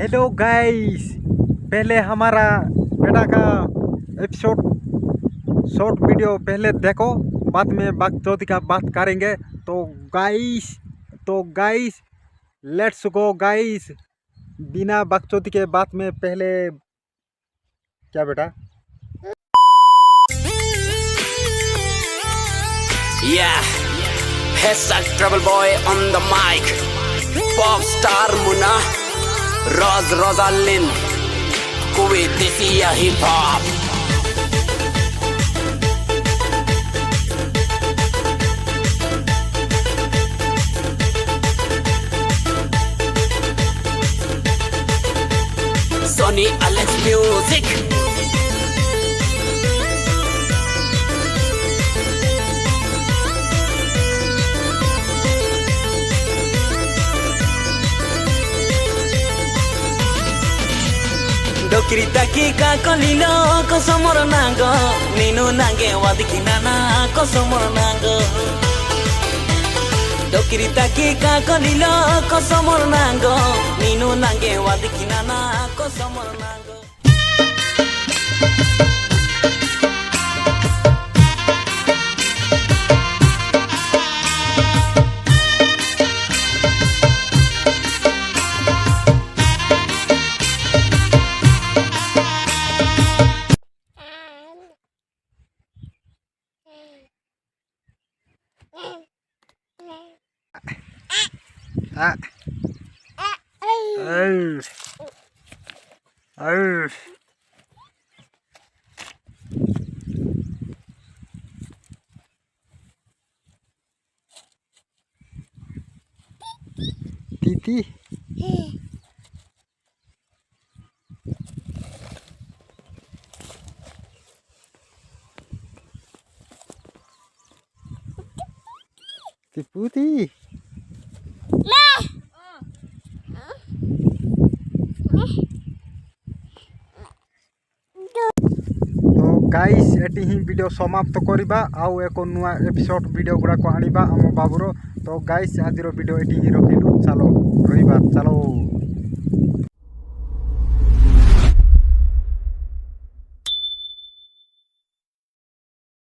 Hello guys, पहले हमारा बेटा का एपिसोड शॉर्ट वीडियो पहले देखो, बाद में बकचोदी का बात करेंगे। तो गाइस लेट्स गो गाइस। बिना बकचोदी के बात में पहले क्या बेटा? Yeah, hashtag trouble boy on the mic. Pop star Muna, Rosalind, Kuwait desi ya hip hop. Sony Alex Music. Dokirita kika kolilo kosomoro nango ninu nange wadikina na kosomoro nango. Dokirita kika kolilo kosomoro nango ninu nange wadikina na kosomoro nango. Ah. Titi. Tiputi. तो guys eighty ही video समाप्त करिबा आउ एको नुआ episode video गुडा को आनिबा आम बाबुरो। तो guys आज video eighty ही रखिलु, चलो रहिबा चलो।